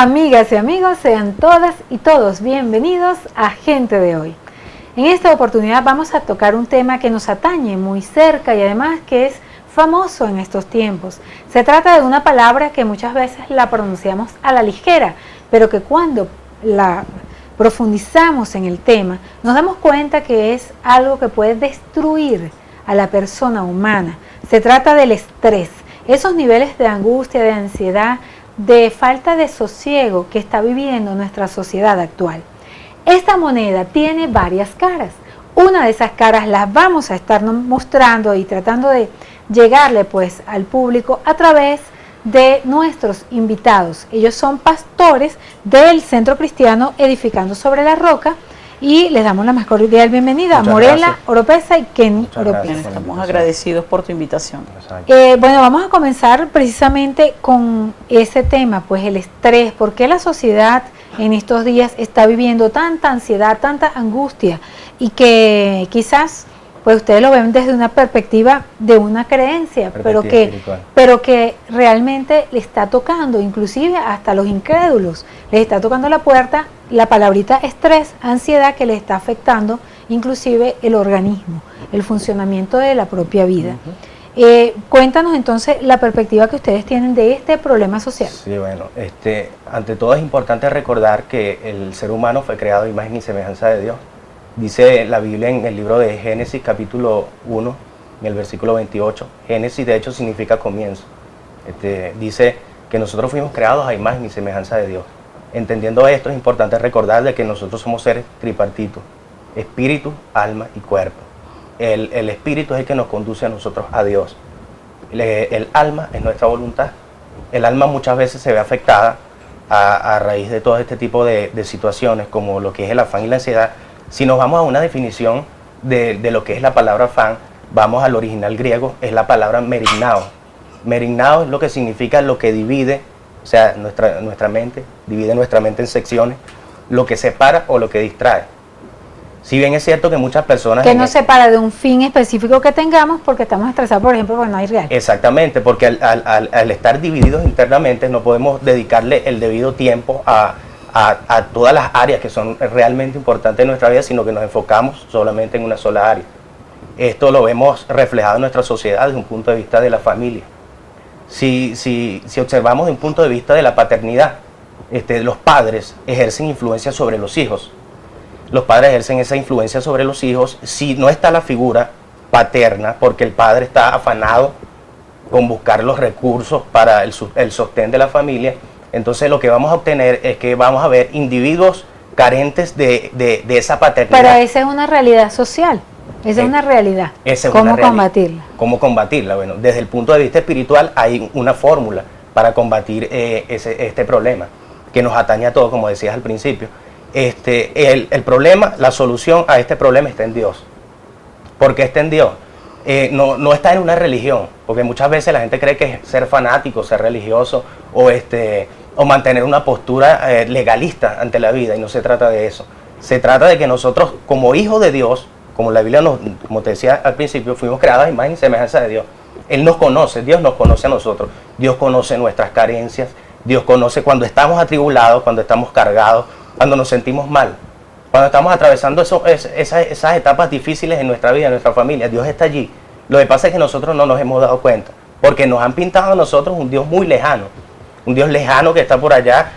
Amigas y amigos, sean todas y todos bienvenidos a Gente de Hoy. En esta oportunidad vamos a tocar un tema que nos atañe muy cerca y además que es famoso en estos tiempos. Se trata de una palabra que muchas veces la pronunciamos a la ligera, pero que cuando la profundizamos en el tema, nos damos cuenta que es algo que puede destruir a la persona humana. Se trata del estrés, esos niveles de angustia, de ansiedad, de falta de sosiego que está viviendo nuestra sociedad actual. Esta moneda tiene varias caras. Una de esas caras las vamos a estar mostrando y tratando de llegarle pues al público a través de nuestros invitados. Ellos son pastores del Centro Cristiano Edificando sobre la Roca y les damos la más cordial bienvenida a Morela Oropesa y Kenny Oropesa. Estamos agradecidos por tu invitación. Bueno, vamos a comenzar precisamente con ese tema, pues el estrés. ¿Por qué la sociedad en estos días está viviendo tanta ansiedad, tanta angustia? Y que quizás pues ustedes lo ven desde una perspectiva de una creencia, pero que realmente le está tocando, inclusive hasta los incrédulos, les está tocando la puerta la palabrita estrés, ansiedad, que les está afectando inclusive el organismo, el funcionamiento de la propia vida. Cuéntanos entonces la perspectiva que ustedes tienen de este problema social. Sí, bueno, ante todo es importante recordar que el ser humano fue creado a imagen y semejanza de Dios. Dice la Biblia en el libro de Génesis capítulo 1, en el versículo 28, Génesis de hecho significa comienzo. Dice que nosotros fuimos creados a imagen y semejanza de Dios. Entendiendo esto es importante recordar de que nosotros somos seres tripartitos, espíritu, alma y cuerpo. El espíritu es el que nos conduce a nosotros a Dios. El alma es nuestra voluntad. El alma muchas veces se ve afectada a raíz de todo este tipo de situaciones como lo que es el afán y la ansiedad. Si nos vamos a una definición de lo que es la palabra afán, vamos al original griego, es la palabra merignao. Merignao es lo que significa lo que divide, o sea, nuestra mente, divide nuestra mente en secciones, lo que separa o lo que distrae. Si bien es cierto que muchas personas... Que nos separa de un fin específico que tengamos porque estamos estresados, por ejemplo, porque no hay real. Exactamente, porque al estar divididos internamente no podemos dedicarle el debido tiempo a todas las áreas que son realmente importantes en nuestra vida, sino que nos enfocamos solamente en una sola área. Esto lo vemos reflejado en nuestra sociedad desde un punto de vista de la familia. Si observamos desde un punto de vista de la paternidad, los padres ejercen influencia sobre los hijos. Los padres ejercen esa influencia sobre los hijos si no está la figura paterna, porque el padre está afanado con buscar los recursos para el sostén de la familia. Entonces lo que vamos a obtener es que vamos a ver individuos carentes de esa paternidad. Pero esa es una realidad social, esa es una realidad. ¿Cómo combatirla? ¿Cómo combatirla? Bueno, desde el punto de vista espiritual hay una fórmula para combatir este problema que nos atañe a todos, como decías al principio. El problema, la solución a este problema está en Dios. ¿Por qué está en Dios? No está en una religión, porque muchas veces la gente cree que ser fanático, ser religioso o mantener una postura legalista ante la vida, y no se trata de eso. Se trata de que nosotros, como hijos de Dios, como la Biblia como te decía al principio, fuimos creados a imagen y semejanza de Dios. Él nos conoce, Dios nos conoce a nosotros, Dios conoce nuestras carencias, Dios conoce cuando estamos atribulados, cuando estamos cargados, cuando nos sentimos mal. Cuando estamos atravesando esas etapas difíciles en nuestra vida, en nuestra familia, Dios está allí. Lo que pasa es que nosotros no nos hemos dado cuenta, porque nos han pintado a nosotros un Dios muy lejano, un Dios lejano que está por allá,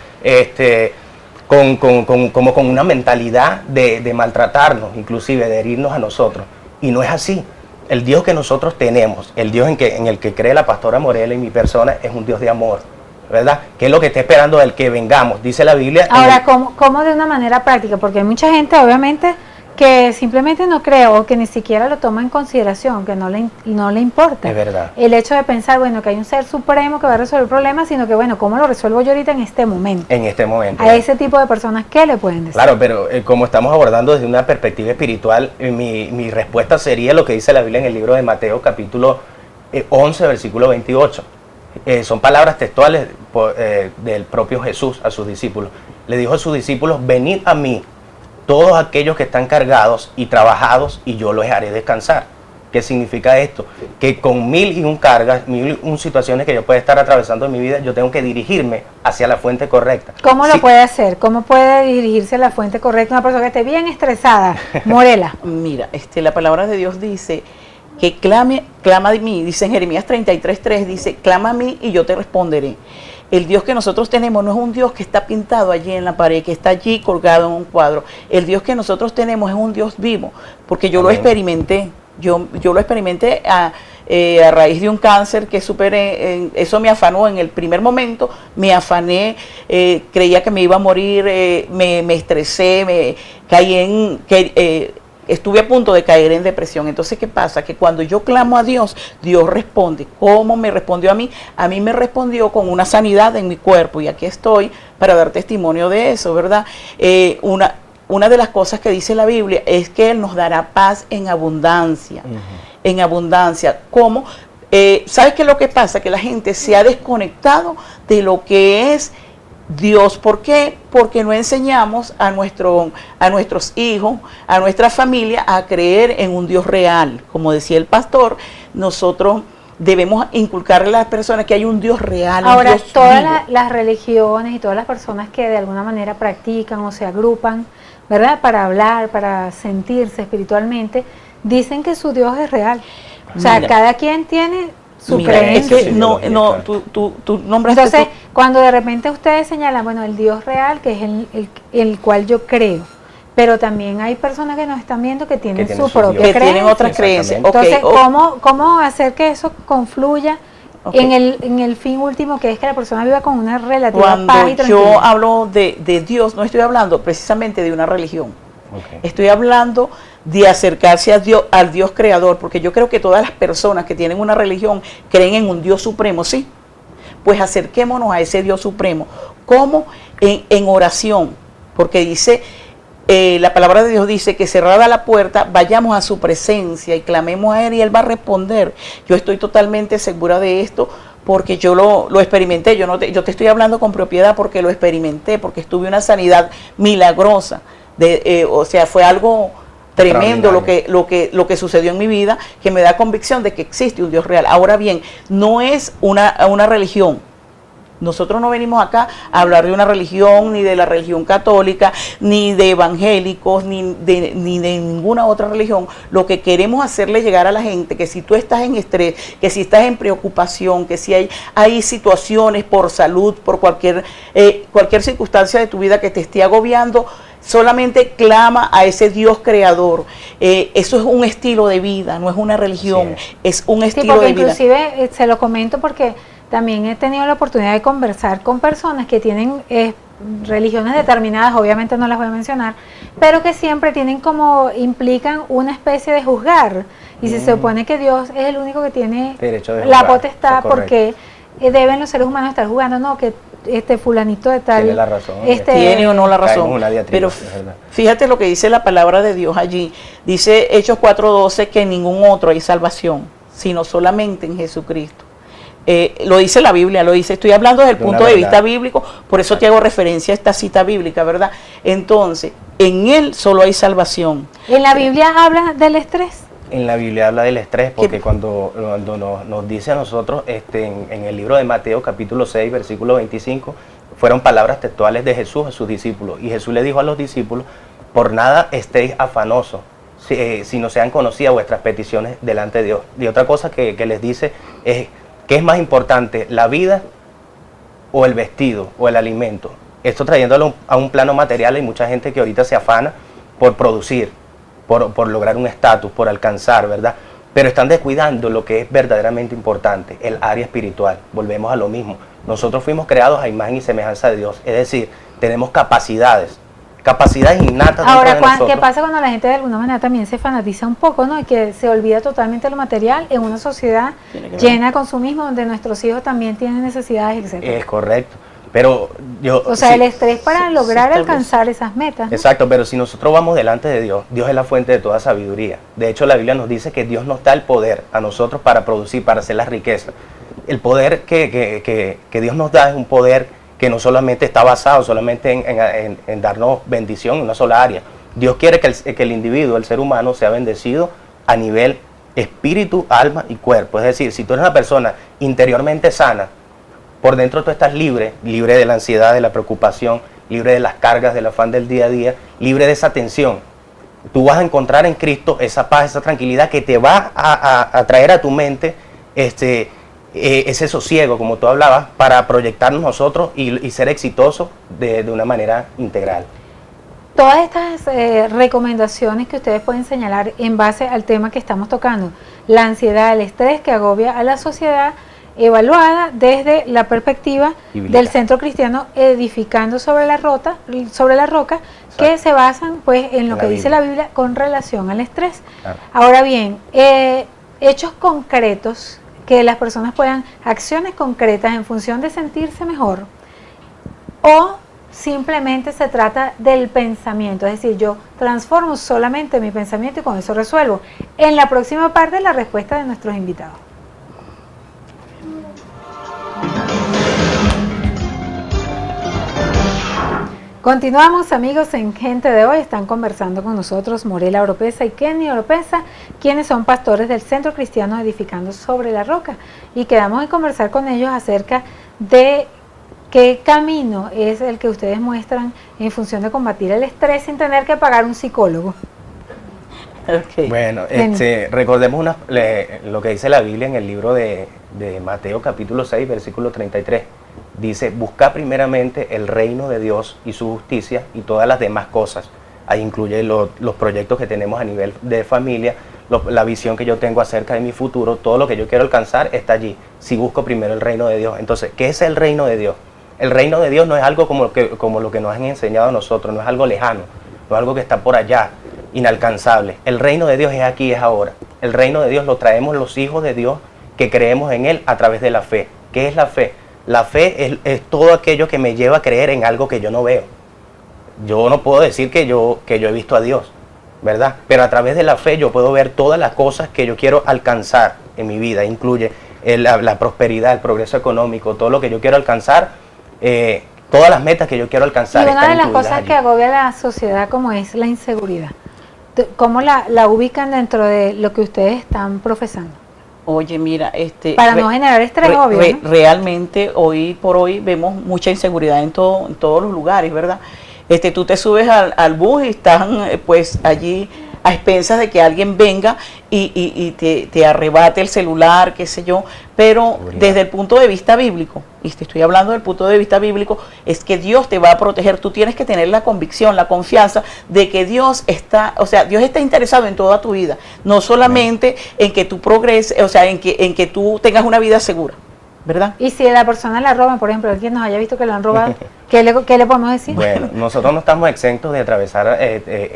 como con una mentalidad de maltratarnos, inclusive de herirnos a nosotros. Y no es así. El Dios que nosotros tenemos, el Dios en el que cree la pastora Morela y mi persona, es un Dios de amor, ¿verdad? Que es lo que está esperando el que vengamos, dice la Biblia. Ahora, ¿cómo de una manera práctica? Porque hay mucha gente, obviamente, que simplemente no cree o que ni siquiera lo toma en consideración, que no le importa. Es verdad. El hecho de pensar, bueno, que hay un ser supremo que va a resolver el problema, sino que, bueno, ¿cómo lo resuelvo yo ahorita en este momento? En este momento. A ese tipo de personas, ¿qué le pueden decir? Claro, pero como estamos abordando desde una perspectiva espiritual, mi respuesta sería lo que dice la Biblia en el libro de Mateo, capítulo 11, versículo 28. Son palabras textuales del propio Jesús a sus discípulos. Le dijo a sus discípulos: venid a mí todos aquellos que están cargados y trabajados, y yo los haré descansar. ¿Qué significa esto? Que con 1001 cargas, 1001 situaciones que yo pueda estar atravesando en mi vida, yo tengo que dirigirme hacia la fuente correcta. ¿Cómo lo puede hacer? ¿Cómo puede dirigirse a la fuente correcta una persona que esté bien estresada? Morela. Mira, la palabra de Dios dice que clama a mí, dice en Jeremías 33:3, dice, clama a mí y yo te responderé. El Dios que nosotros tenemos no es un Dios que está pintado allí en la pared, que está allí colgado en un cuadro. El Dios que nosotros tenemos es un Dios vivo, porque yo lo experimenté. Yo lo experimenté a raíz de un cáncer que superé. Eso me afanó en el primer momento, me afané, creía que me iba a morir, me estresé, me caí estuve a punto de caer en depresión. Entonces, ¿qué pasa? Que cuando yo clamo a Dios, Dios responde. ¿Cómo me respondió a mí? A mí me respondió con una sanidad en mi cuerpo, y aquí estoy para dar testimonio de eso, ¿verdad? Una de las cosas que dice la Biblia es que Él nos dará paz en abundancia, en abundancia. ¿Cómo? ¿Sabes qué es lo que pasa? Que la gente se ha desconectado de lo que es Dios. ¿Por qué? Porque no enseñamos a nuestros hijos, a nuestra familia, a creer en un Dios real. Como decía el pastor, nosotros debemos inculcarle a las personas que hay un Dios real. Ahora, un Dios todas las religiones y todas las personas que de alguna manera practican o se agrupan, ¿verdad?, para hablar, para sentirse espiritualmente, dicen que su Dios es real. O sea, Mira, cada quien tiene su mira, creencia. es que tú nombraste. Entonces, cuando de repente ustedes señalan, bueno, el Dios real, que es el cual yo creo, pero también hay personas que nos están viendo que tienen su propia que creencia. tienen otras creencias. Entonces, Okay, ¿cómo hacer que eso confluya okay, en el fin último, que es que la persona viva con una relativa paz y cuando tranquilidad? yo hablo de Dios, no estoy hablando precisamente de una religión. Okay. Estoy hablando de acercarse a Dios, al Dios creador, porque yo creo que todas las personas que tienen una religión creen en un Dios supremo, ¿sí? Pues acerquémonos a ese Dios supremo. ¿Cómo? En oración, porque dice, la palabra de Dios dice que cerrada la puerta, vayamos a su presencia y clamemos a Él y Él va a responder. Yo estoy totalmente segura de esto, porque yo lo experimenté. Yo te estoy hablando con propiedad porque lo experimenté, porque estuve una sanidad milagrosa. O sea, fue algo tremendo lo que sucedió en mi vida, que me da convicción de que existe un Dios real. Ahora bien, no es una religión. Nosotros no venimos acá a hablar de una religión, ni de la religión católica, ni de evangélicos, ni de ninguna otra religión. Lo que queremos hacerle llegar a la gente, que si tú estás en estrés, que si estás en preocupación, que si hay situaciones por salud, por cualquier circunstancia de tu vida que te esté agobiando, solamente clama a ese Dios creador. Eso es un estilo de vida, no es una religión, es un estilo de vida. Inclusive se lo comento porque también he tenido la oportunidad de conversar con personas que tienen religiones determinadas, obviamente no las voy a mencionar, pero que siempre implican una especie de juzgar. Y se supone que Dios es el único que tiene la potestad, porque deben los seres humanos estar jugando, no, que fulanito de tal tiene la razón, tiene o no la razón. Pero fíjate lo que dice la palabra de Dios allí. Dice Hechos 4:12 que en ningún otro hay salvación, sino solamente en Jesucristo. Lo dice la Biblia, lo dice. Estoy hablando desde el punto de vista bíblico, por eso te hago referencia a esta cita bíblica, ¿verdad? Entonces, en Él solo hay salvación. ¿En la Biblia habla del estrés? En la Biblia habla del estrés, porque cuando nos dice a nosotros, en el libro de Mateo capítulo 6, versículo 25, fueron palabras textuales de Jesús a sus discípulos. Y Jesús le dijo a los discípulos, por nada estéis afanosos, si no sean conocidas vuestras peticiones delante de Dios. Y otra cosa que les dice es, ¿qué es más importante, la vida o el vestido o el alimento? Esto trayéndolo a un plano material. Hay mucha gente que ahorita se afana por producir, por lograr un estatus, por alcanzar, ¿verdad? Pero están descuidando lo que es verdaderamente importante, el área espiritual. Volvemos a lo mismo. Nosotros fuimos creados a imagen y semejanza de Dios, es decir, tenemos capacidades innatas. Ahora, ¿qué pasa cuando la gente de alguna manera también se fanatiza un poco, ¿no? Y que se olvida totalmente lo material en una sociedad llena de consumismo, donde nuestros hijos también tienen necesidades, etcétera? Es correcto. Pero el estrés para lograr alcanzar esas metas, ¿no? Exacto, pero si nosotros vamos delante de Dios, Dios es la fuente de toda sabiduría. De hecho, la Biblia nos dice que Dios nos da el poder a nosotros para producir, para hacer la riqueza. El poder que Dios nos da es un poder que no solamente está basado solamente en darnos bendición en una sola área. Dios quiere que el individuo, el ser humano, sea bendecido a nivel espíritu, alma y cuerpo. Es decir, si tú eres una persona interiormente sana, por dentro tú estás libre de la ansiedad, de la preocupación, libre de las cargas, del afán del día a día, libre de esa tensión. Tú vas a encontrar en Cristo esa paz, esa tranquilidad que te va a traer a tu mente ese sosiego, como tú hablabas, para proyectarnos nosotros y ser exitosos de una manera integral. Todas estas recomendaciones que ustedes pueden señalar en base al tema que estamos tocando, la ansiedad, el estrés que agobia a la sociedad, evaluada desde la perspectiva del Centro Cristiano Edificando sobre la Roca, que se basan pues en lo que dice la Biblia con relación al estrés. Claro. Ahora bien, hechos concretos, que las personas puedan, acciones concretas en función de sentirse mejor, o simplemente se trata del pensamiento, es decir, yo transformo solamente mi pensamiento y con eso resuelvo. En la próxima parte, la respuesta de nuestros invitados. Continuamos, amigos, en Gente de Hoy. Están conversando con nosotros Morela Oropesa y Kenny Oropesa, quienes son pastores del Centro Cristiano Edificando sobre la Roca. Y quedamos en conversar con ellos acerca de qué camino es el que ustedes muestran en función de combatir el estrés sin tener que pagar un psicólogo. Okay. Bueno, recordemos lo que dice la Biblia en el libro de Mateo capítulo 6, versículo 33. Dice, busca primeramente el reino de Dios y su justicia y todas las demás cosas. Ahí incluye los proyectos que tenemos a nivel de familia, la visión que yo tengo acerca de mi futuro, todo lo que yo quiero alcanzar está allí, si busco primero el reino de Dios. Entonces, ¿qué es el reino de Dios? El reino de Dios no es algo como lo que nos han enseñado a nosotros, no es algo lejano, no es algo que está por allá, inalcanzable. El reino de Dios es aquí, es ahora. El reino de Dios lo traemos los hijos de Dios que creemos en Él a través de la fe. ¿Qué es la fe? La fe es todo aquello que me lleva a creer en algo que yo no veo. Yo no puedo decir que yo he visto a Dios, ¿verdad? Pero a través de la fe yo puedo ver todas las cosas que yo quiero alcanzar en mi vida. Incluye la prosperidad, el progreso económico, todo lo que yo quiero alcanzar, todas las metas que yo quiero alcanzar. Y una de las cosas que agobia a la sociedad como es la inseguridad. ¿Cómo la ubican dentro de lo que ustedes están profesando? Oye, mira, para no generar estrés, obvio, ¿no? Realmente hoy por hoy vemos mucha inseguridad en todos los lugares, ¿verdad? Tú te subes al bus y están pues allí a expensas de que alguien venga y te arrebate el celular, qué sé yo, pero desde el punto de vista bíblico, y te estoy hablando del punto de vista bíblico, es que Dios te va a proteger. Tú tienes que tener la convicción, la confianza de que Dios está interesado en toda tu vida, no solamente en que tú progreses, o sea, en que tú tengas una vida segura, ¿verdad? Y si la persona la roban, por ejemplo, alguien nos haya visto que lo han robado, ¿qué le podemos decir? Bueno, nosotros no estamos exentos de atravesar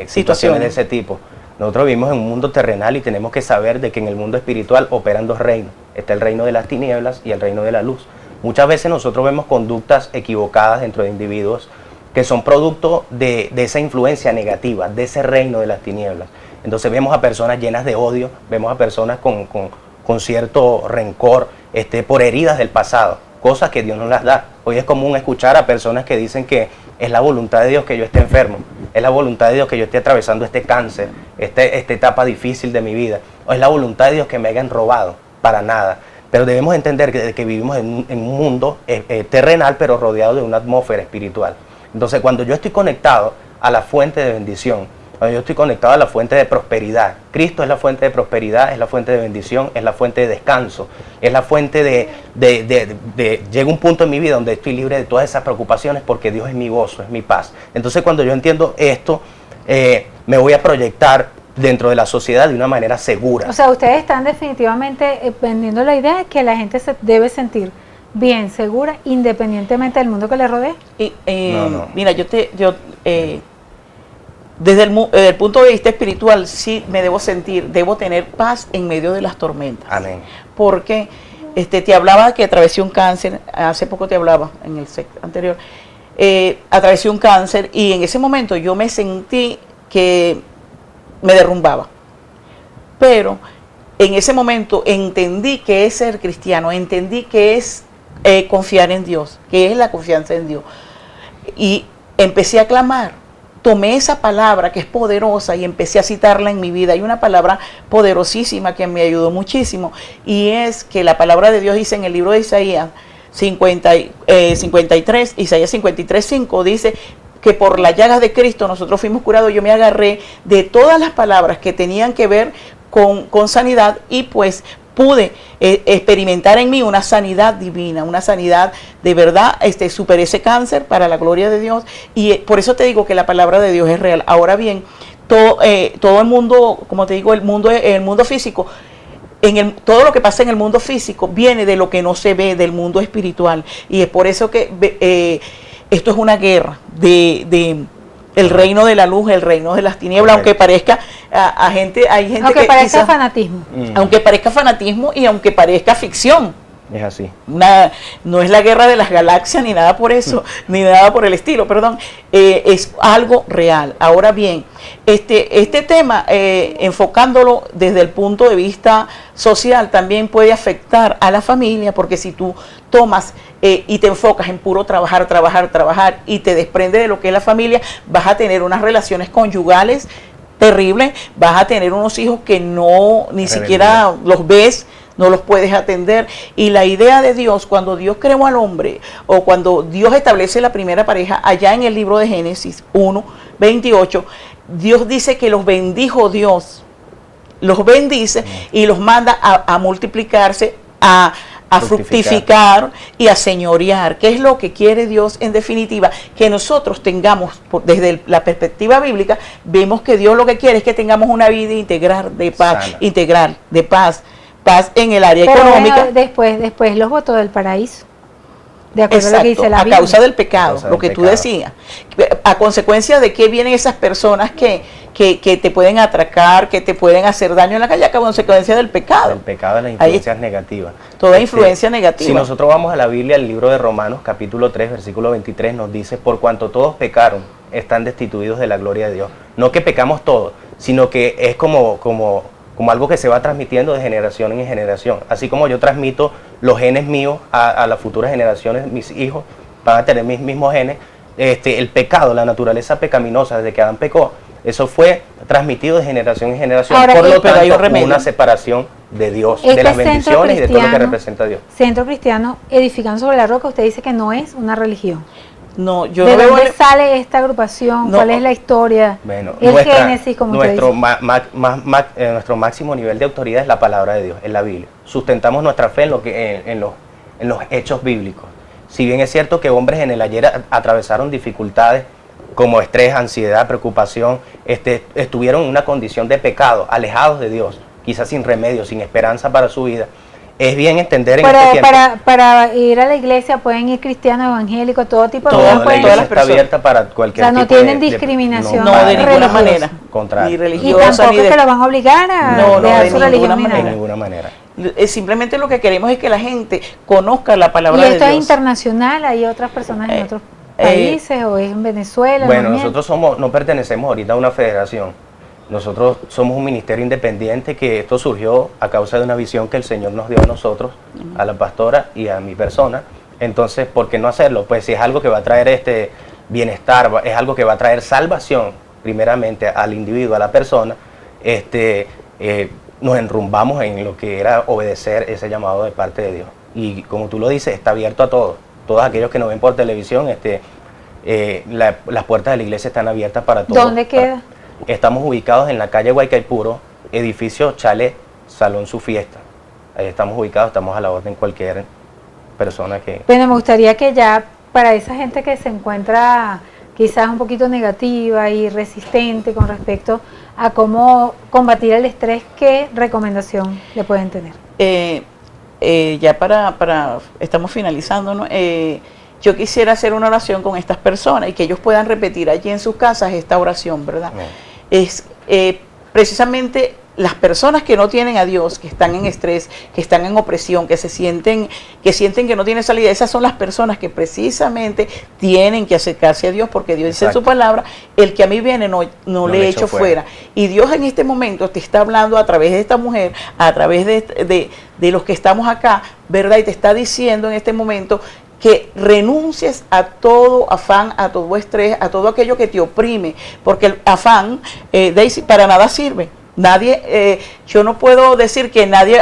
situaciones de ese tipo. Nosotros vivimos en un mundo terrenal y tenemos que saber de que en el mundo espiritual operan dos reinos. Está el reino de las tinieblas y el reino de la luz. Muchas veces nosotros vemos conductas equivocadas dentro de individuos que son producto de esa influencia negativa, de ese reino de las tinieblas. Entonces vemos a personas llenas de odio, vemos a personas con cierto rencor, por heridas del pasado, cosas que Dios no las da. Hoy es común escuchar a personas que dicen que es la voluntad de Dios que yo esté enfermo, es la voluntad de Dios que yo esté atravesando este cáncer, esta etapa difícil de mi vida, o es la voluntad de Dios que me hayan robado. Para nada. Pero debemos entender que vivimos en un mundo terrenal, pero rodeado de una atmósfera espiritual. Entonces, cuando yo estoy conectado a la fuente de bendición, cuando yo estoy conectado a la fuente de prosperidad, Cristo es la fuente de prosperidad, es la fuente de bendición, es la fuente de descanso, es la fuente llega un punto en mi vida donde estoy libre de todas esas preocupaciones porque Dios es mi gozo, es mi paz. Entonces, cuando yo entiendo esto, me voy a proyectar dentro de la sociedad de una manera segura. O sea, ustedes están definitivamente vendiendo la idea de que la gente se debe sentir bien, segura, independientemente del mundo que le rodee. No. Mira, desde el punto de vista espiritual, sí me debo tener paz en medio de las tormentas. Amén. Porque te hablaba que atravesé un cáncer, hace poco te hablaba en el anterior, atravesé un cáncer y en ese momento yo me sentí que me derrumbaba. Pero en ese momento entendí que es ser cristiano, entendí que es confiar en Dios, que es la confianza en Dios. Y empecé a clamar tomé esa palabra que es poderosa y empecé a citarla en mi vida. Hay una palabra poderosísima que me ayudó muchísimo, y es que la palabra de Dios dice en el libro de Isaías 53, Isaías 53:5, dice que por las llagas de Cristo nosotros fuimos curados. Yo me agarré de todas las palabras que tenían que ver con sanidad, y pues pude experimentar en mí una sanidad divina, una sanidad de verdad. Superé ese cáncer para la gloria de Dios, y por eso te digo que la palabra de Dios es real. Ahora bien, todo el mundo, como te digo, el mundo físico, todo lo que pasa en el mundo físico viene de lo que no se ve, del mundo espiritual, y es por eso que esto es una guerra de el reino de la luz, el reino de las tinieblas. Aunque parezca hay gente aunque que parezca fanatismo. Aunque parezca fanatismo y aunque parezca ficción. Es así. No es la guerra de las galaxias ni nada por eso, ni nada por el estilo, perdón. Es algo real. Ahora bien, este tema, enfocándolo desde el punto de vista social, también puede afectar a la familia, porque si tú tomas y te enfocas en puro trabajar, y te desprendes de lo que es la familia, vas a tener unas relaciones conyugales terribles, vas a tener unos hijos que ni siquiera los ves, no los puedes atender. Y la idea de Dios, cuando Dios creó al hombre, o cuando Dios establece la primera pareja, allá en el libro de Génesis 1:28, Dios dice que los bendijo Dios, los bendice y los manda a multiplicarse, a fructificar y a señorear. ¿Qué es lo que quiere Dios en definitiva? Que nosotros tengamos, desde la perspectiva bíblica, vemos que Dios lo que quiere es que tengamos una vida integral de paz, paz en el área económica. Bueno, después los votó del paraíso, de acuerdo a lo que dice la a Biblia. causa del pecado, lo que tú decías. A consecuencia de que vienen esas personas que te pueden atracar, que te pueden hacer daño en la calle, a consecuencia del pecado. Del pecado, de las influencias negativas. Toda influencia negativa. Si nosotros vamos a la Biblia, el libro de Romanos, capítulo 3, versículo 23, nos dice: por cuanto todos pecaron, están destituidos de la gloria de Dios. No que pecamos todos, sino que es como algo que se va transmitiendo de generación en generación. Así como yo transmito los genes míos a las futuras generaciones, mis hijos van a tener mis mismos genes. El pecado, la naturaleza pecaminosa, desde que Adán pecó, eso fue transmitido de generación en generación. Ahora, por lo tanto, hay hubo una separación de Dios, de las bendiciones y de todo lo que representa Dios. Centro Cristiano Edificando sobre la Roca, usted dice que no es una religión. No, yo ¿De no veo dónde sale esta agrupación? ¿Cuál es la historia? Bueno, Génesis, como nuestro usted nuestro máximo nivel de autoridad es la palabra de Dios, es la Biblia. Sustentamos nuestra fe en los hechos bíblicos. Si bien es cierto que hombres en el ayer atravesaron dificultades como estrés, ansiedad, preocupación, estuvieron en una condición de pecado, alejados de Dios, quizás sin remedio, sin esperanza para su vida. Es bien entender en este tiempo. Para ir a la iglesia pueden ir cristianos, evangélicos, todo tipo de personas. pueden Todas ir. las personas está abierta para cualquier tipo de... O sea, no tipo tienen discriminación. No, de ninguna manera. Contrario. Ni Y religiosa, tampoco es que lo van a obligar a dejar su religión ni nada. De ninguna manera. Simplemente lo que queremos es que la gente conozca la palabra de Dios. ¿Y esto es Dios. Internacional? ¿Hay otras personas en otros países o es en Venezuela? Bueno, nosotros no pertenecemos ahorita a una federación. Nosotros somos un ministerio independiente, que esto surgió a causa de una visión que el Señor nos dio a nosotros, a la pastora y a mi persona. Entonces, ¿por qué no hacerlo? Pues si es algo que va a traer bienestar, es algo que va a traer salvación primeramente al individuo, a la persona, nos enrumbamos en lo que era obedecer ese llamado de parte de Dios. Y como tú lo dices, está abierto a todos. Todos aquellos que nos ven por televisión, las puertas de la iglesia están abiertas para todos. ¿Dónde queda? Estamos ubicados en la calle Guaycaipuro, edificio Chalet, Salón Su Fiesta. Ahí estamos ubicados, estamos a la orden cualquier persona que... Bueno, me gustaría que ya para esa gente que se encuentra quizás un poquito negativa y resistente con respecto a cómo combatir el estrés, ¿qué recomendación le pueden tener? Ya estamos finalizando, ¿no? Yo quisiera hacer una oración con estas personas y que ellos puedan repetir allí en sus casas esta oración, ¿verdad? Es precisamente las personas que no tienen a Dios, que están en estrés, que están en opresión, que sienten que no tienen salida. Esas son las personas que precisamente tienen que acercarse a Dios, porque Dios dice en su palabra: el que a mí viene no le echo fuera. Y Dios en este momento te está hablando a través de esta mujer, a través de los que estamos acá, ¿verdad? Y te está diciendo en este momento que renuncies a todo afán, a todo estrés, a todo aquello que te oprime, porque el afán, Daisy, para nada sirve. Nadie, yo no puedo decir que nadie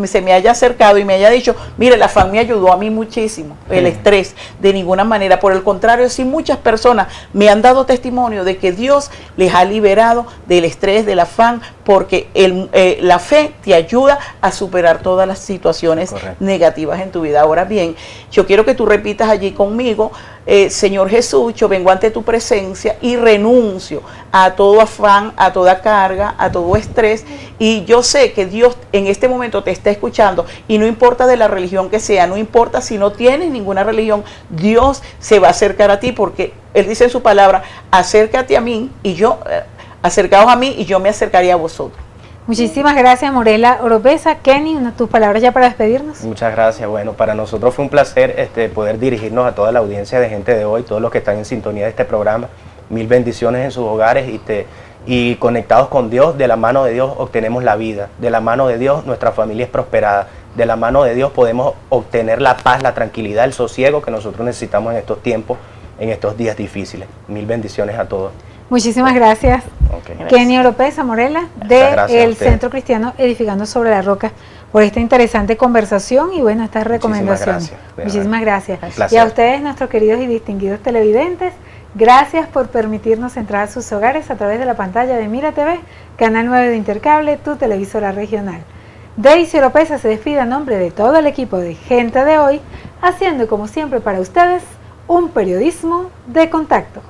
se me haya acercado y me haya dicho, mire, el afán me ayudó a mí muchísimo, el estrés, de ninguna manera. Por el contrario, sí, muchas personas me han dado testimonio de que Dios les ha liberado del estrés, del afán, porque la fe te ayuda a superar todas las situaciones negativas en tu vida. Ahora bien, yo quiero que tú repitas allí conmigo, Señor Jesús, yo vengo ante tu presencia y renuncio a todo afán, a toda carga, a todo estrés, y yo sé que Dios en este momento te está escuchando, y no importa de la religión que sea, no importa si no tienes ninguna religión, Dios se va a acercar a ti, porque Él dice en su palabra, acércate a mí, y yo, acercaos a mí, y yo me acercaré a vosotros. Muchísimas gracias, Morela Oropesa. Kenny, tus palabras ya para despedirnos. Muchas gracias. Bueno, para nosotros fue un placer poder dirigirnos a toda la audiencia de Gente de Hoy, todos los que están en sintonía de este programa. Mil bendiciones en sus hogares y conectados con Dios. De la mano de Dios obtenemos la vida. De la mano de Dios nuestra familia es prosperada. De la mano de Dios podemos obtener la paz, la tranquilidad, el sosiego que nosotros necesitamos en estos tiempos, en estos días difíciles. Mil bendiciones a todos. Muchísimas gracias, Kenny Oropesa, Morela, del Centro Cristiano Edificando sobre la Roca, por esta interesante conversación y bueno, estas recomendaciones. Muchísimas gracias. Y a ustedes, nuestros queridos y distinguidos televidentes, gracias por permitirnos entrar a sus hogares a través de la pantalla de Mira TV, Canal 9 de Intercable, tu televisora regional. Daisy Oropesa se despide a nombre de todo el equipo de Gente de Hoy, haciendo como siempre para ustedes un periodismo de contacto.